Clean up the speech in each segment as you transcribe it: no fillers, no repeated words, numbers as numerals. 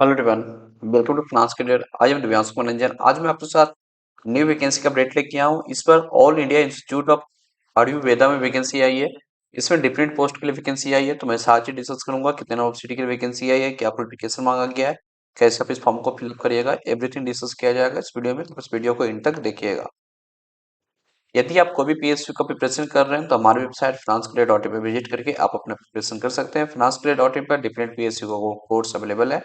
Hello everyone, welcome to finance career. I am Divyansh Manoranjan. आज मैं आपके साथ न्यू वैकेंसी का अपडेट लेके आया हूँ। इस पर all India institute of Ayurveda में वैकेंसी आई है। इसमें डिफरेंट पोस्ट के लिए वैकेंसी आई है, तो मैं सारी चीज डिस्कस करूंगा। कितने यूनिवर्सिटी की वैकेंसी आई है, क्या क्वालिफिकेशन मांगा गया है, कैसे आप इस फॉर्म को फिलअप करिएगा, एवरीथिंग डिस्कस किया जाएगा इस वीडियो में। तो इस वीडियो को इन तक देखिएगा। यदि आप कोई भी पीएसयू का प्रिपरेशन कर रहे हैं तो हमारी वेबसाइट financeclear.in पे विजिट करके आप अपना प्रिपरेशन कर सकते हैं। financeclear.in पर डिफरेंट पीएसयू का कोर्स अवेलेबल है।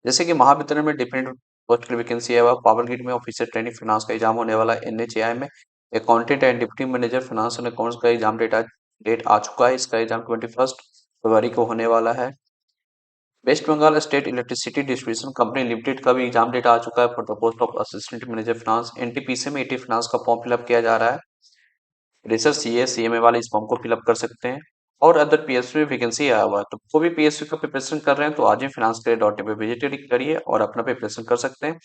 जैसे कि महाविद्यालय में डिफरेंट पोस्ट की वैकेंसी है। पावर ग्रिड में ऑफिसर ट्रेनिंग फाइनेंस का एग्जाम होने वाला है। एनएचएआई में accountant and deputy manager finance and accounts का एग्जाम डेट आ चुका है। इसका एग्जाम 21 फरवरी को होने वाला है। West Bengal state electricity distribution company limited का भी एग्जाम डेट आ चुका है for the post of assistant manager finance. NTPC में एटी फाइनेंस का फॉर्म फिलअप किया जा रहा है। रिसर्च सीए सीएमए वाले इस फॉर्म को फिलअप कर सकते हैं। और अदर पीएसयू में वैकेंसी आया हुआ है, तो कोई भी पीएसयू का प्रिपरेशन कर रहे हैं तो आज ही financeclear.in पे विजिट करिए और अपना प्रिपरेशन कर सकते हैं।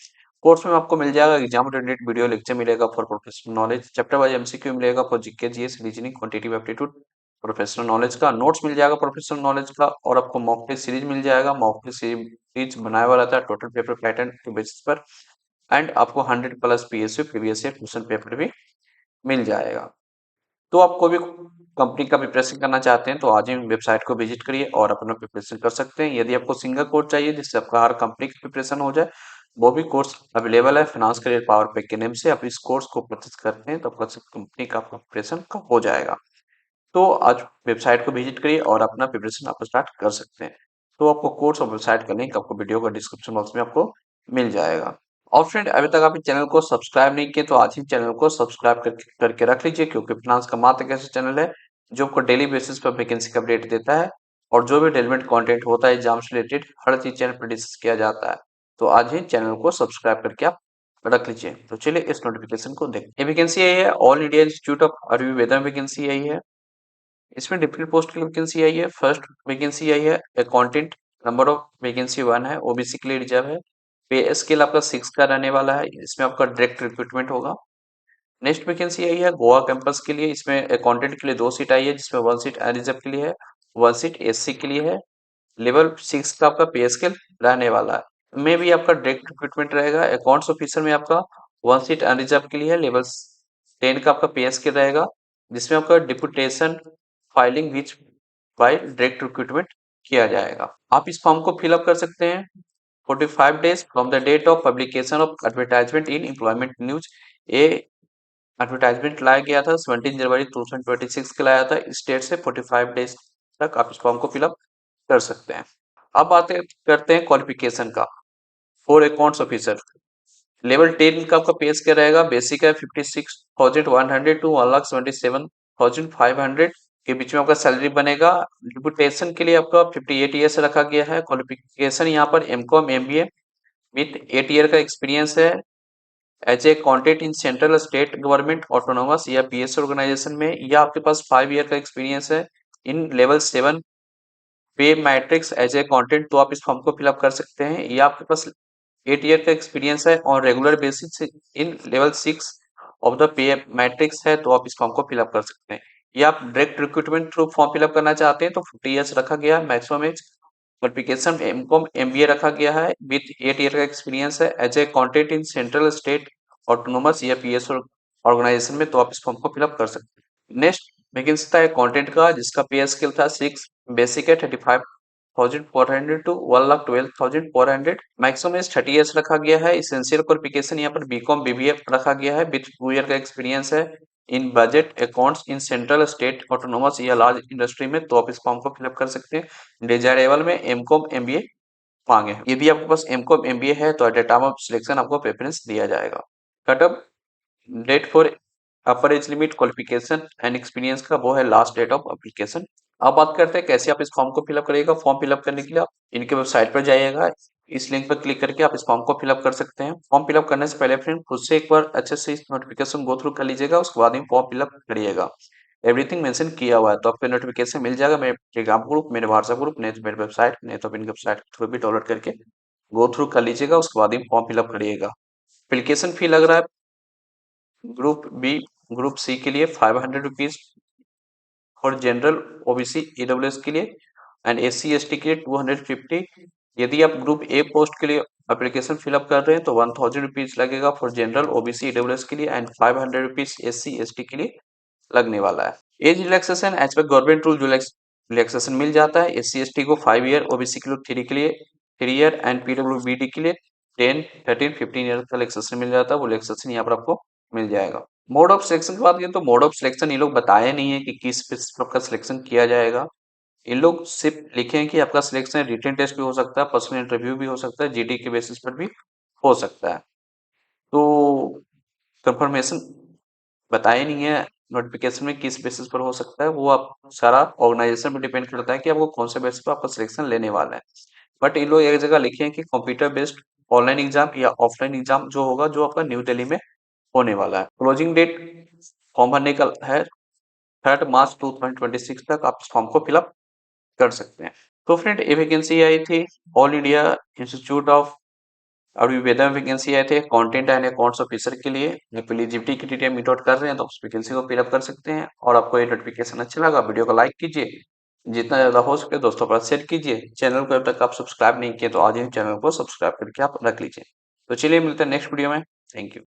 कोर्स में आपको मिल जाएगा एग्जाम रिलेटेड वीडियो लेक्चर मिलेगा for professional knowledge, chapter wise MCQ मिलेगा for GK GS reasoning quantitative aptitude, professional knowledge का नोट्स मिल जाएगा प्रोफेशनल नॉलेज का, और आपको मॉक टेस्ट सीरीज मिल जाएगा। मॉक टेस्ट सीरीज बनाया हुआ रहता है टोटल पेपर पैटर्न के बेसिस पर। एंड आपको 100+ PSU previous year question paper भी मिल जाएगा। तो आप कोई भी कंपनी का प्रिपरेशन करना चाहते हैं तो आज ही वेबसाइट को विजिट करिए और अपना प्रिपरेशन कर सकते हैं। यदि आपको सिंगल कोर्स चाहिए जिससे आपका हर कंपनी की प्रिपरेशन हो जाए, वो भी कोर्स अवेलेबल है फाइनेंस करियर पावर पैक के नेम से। आप इस कोर्स को परचेज करते हैं तो आपका कंपनी का आपका प्रिपरेशन का हो जाएगा। तो आज वेबसाइट को विजिट करिए और अपना प्रिपरेशन आप स्टार्ट कर सकते हैं। तो आपको कोर्स और वेबसाइट का लिंक आपको वीडियो का डिस्क्रिप्शन बॉक्स में आपको मिल जाएगा। और फ्रेंड, अभी तक आप इस चैनल को सब्सक्राइब नहीं किए तो आज ही चैनल को सब्सक्राइब करके रख लीजिए, क्योंकि फाइनेंस का मात्र एक ऐसा चैनल है जो आपको डेली बेसिस पर वैकेंसी का अपडेट देता है। और जो भी रेलेवेंट कंटेंट होता है एग्जाम से रिलेटेड हर चीज चैनल पर डिस्कस किया जाता है। तो आज ही चैनल को सब्सक्राइब करके आप रख लीजिए। तो चलिए इस नोटिफिकेशन को देखें। ये वैकेंसी आई है all India institute of Ayurveda में वैकेंसी आई है। इसमें डिफरेंट पोस्ट की वैकेंसी आई है। फर्स्ट वैकेंसी आई है अकाउंटेंट। नंबर ऑफ वैकेंसी 1 है, ओबीसी के लिए रिजर्व है। पे स्केल आपका 6 का रहने वाला है। इसमें आपका डायरेक्ट रिक्रूटमेंट होगा। नेक्स्ट वैकेंसी आई है गोवा कैंपस के लिए। इसमें अकाउंटेंट के लिए 2 सीट आई है, जिसमें 1 सीट अनरिजर्व के लिए है, 1 सीट एससी के लिए है। लेवल 6 का आपका पे स्केल रहने वाला है। में भी आपका डायरेक्ट रिक्रूटमेंट रहेगा। अकाउंट्स ऑफिसर में आपका 1 सीट अनरिजर्व के लिए है, लेवल 10 का आपका पे स्केल रहेगा, जिसमें आपका डिपुटेशन फाइलिंग विच बाय डायरेक्ट रिक्रूटमेंट किया जाएगा। आप इस फॉर्म को फिलअप कर सकते हैं 45 days from the date of publication of advertisement in employment news. ये एडवर्टाइजमेंट लाया गया था 17 जनवरी 2026 के लाया था। इस डेट से 45 डेज तक आप इस फॉर्म को फिलअप कर सकते हैं। अब बात करते हैं क्वालिफिकेशन का। फॉर अकाउंट्स ऑफिसर लेवल 10 का आपका पे स्केल रहेगा। बेसिक है 56,100 टू 1,77,500 के बीच में आपका सैलरी बनेगा। डिप्यूटेशन के लिए आपका 58 ईयर्स रखा गया है। क्वालिफिकेशन यहाँ पर एमकॉम एमबीए विथ 8 ईयर का एक्सपीरियंस है as a contact in central state government autonomous या पीएस ऑर्गेनाइजेशन में, या आपके पास 5 ईयर का एक्सपीरियंस है इन लेवल 7 पे मैट्रिक्स एज ए कॉन्टेंट, तो आप इस फॉर्म को फिलअप कर सकते हैं। या आपके पास 8 ईयर का एक्सपीरियंस है और regular basis in level 6 of the pay matrix है, तो आप इस फॉर्म को फिलअप कर सकते हैं। या आप direct recruitment through form fill up करना चाहते हैं तो 50 ईयर्स रखा गया है maximum age. Qualification MCom MBA रखा गया है विथ 8 ईयर का एक्सपीरियंस है as a content in central state autonomous या पीएस ऑर्गेनाइजेशन में, तो आप इस फॉर्म को फिलअप कर सकते हैं। नेक्स्ट वैकेंसी था कंटेंट का, जिसका पे स्केल था 6। बेसिक है 35,400 टू 1,12,400। मैक्सिमम एज 30 ईयर्स रखा गया है। इसेंशियल क्वालिफिकेशन यहाँ पर बीकॉम बीबीए रखा गया है विथ 2 ईयर का एक्सपीरियंस है in budget accounts in central state autonomous या लार्ज इंडस्ट्री में, तो आप इस फॉर्म को फिलअप कर सकते हैं। डिजायरेबल में एमकॉम एमबीए मांगे हैं। यदि आपके पास एमकॉम एमबीए है तो at the time of selection आपको प्रेफरेंस दिया जाएगा। Cut off date for upper age limit qualification and experience का वो है लास्ट डेट ऑफ एप्लीकेशन। अब बात करते हैं कैसे आप इस फॉर्म को फिलअप करिएगा। फॉर्म फिलअप करने के लिए आप इनके वेबसाइट पर जाइएगा। इस लिंक पर क्लिक करके आप इस फॉर्म को फिलअप कर सकते हैं। फॉर्म फिलअप करने से पहले फ्रेंड खुद से एक बार अच्छे से इस नोटिफिकेशन गो थ्रू कर लीजिएगा, उसके बाद ही फॉर्म फिलअप करिएगा। एवरीथिंग मेंशन किया हुआ है, तो आपको नोटिफिकेशन मिल जाएगा मेरे टेलीग्राम ग्रुप, मेरे व्हाट्सएप ग्रुप, नहीं तो मेरे वेबसाइट, नहीं तो इनके वेबसाइट के थ्रू भी डाउनलोड करके गो थ्रू कर लीजिएगा, उसके बाद ही फॉर्म फिलअप करिएगा। एप्लीकेशन फी लग रहा है ग्रुप बी ग्रुप सी के लिए 500 रुपीज, और जनरल ओबीसी ईडब्ल्यूएस के लिए एंड एससी एसटी के लिए 250 यदि आप ग्रुप ए पोस्ट के लिए एप्लीकेशन फिलअप कर रहे हैं तो 1000 रुपीज लगेगा फॉर जनरल, ओबीसी, ईडब्ल्यूएस के लिए एंड 500 रुपीज एससी एसटी के लिए लगने वाला है। एज रिलैक्सेशन एज पर गवर्नमेंट रूल जो रिलैक्सेशन मिल जाता है। एससी एसटी को 5 ईयर, ओबीसी के लिए 3 ईयर एंड पीडब्ल्यूबीडी के लिए 10, 13, 15 ईयर का रिलैक्सेशन मिल जाता है। वो रिलैक्सेशन यहाँ पर आपको मिल जाएगा। मोड ऑफ सिलेक्शन की बात करें तो मोड ऑफ सिलेक्शन ये लोग बताए नहीं है कि किस बेसिस पर आपका सिलेक्शन किया जाएगा। इन लोग सिर्फ लिखे हैं कि आपका सिलेक्शन रिटन टेस्ट भी हो सकता है, पर्सनल इंटरव्यू भी हो सकता है, जीडी के बेसिस पर भी हो सकता है। तो कंफर्मेशन बताया नहीं है नोटिफिकेशन में किस बेसिस पर हो सकता है। वो आप सारा ऑर्गेनाइजेशन पे डिपेंड करता है कि आपको कौन से बेसिस पर आपका सिलेक्शन लेने वाला है। बट इन लोग एक जगह लिखे हैं कि कंप्यूटर बेस्ड ऑनलाइन एग्जाम या ऑफलाइन एग्जाम जो होगा, जो आपका न्यू दिल्ली में होने वाला है। क्लोजिंग डेट फॉर्म भरने का है 3 मार्च 2026 तक आप इस फॉर्म को फिलअप कर सकते हैं। तो फ्रेंड ये वैकेंसी आई थी all India institute of Ayurveda में वैकेंसी आए थे कंटेंट एंड अकाउंट्स ऑफिसर के लिए। आप एलिजिबिलिटी क्राइटेरिया मीट आउट कर रहे हैं तो उस वैकेंसी को फिलअप कर सकते हैं। और आपको ये नोटिफिकेशन अच्छा लगा, वीडियो को लाइक कीजिए, जितना ज़्यादा हो सके दोस्तों पर शेयर कीजिए। चैनल को अब तक आप सब्सक्राइब नहीं किए तो आज ही चैनल को सब्सक्राइब करके आप रख लीजिए। तो चलिए मिलते हैं नेक्स्ट वीडियो में। Thank you.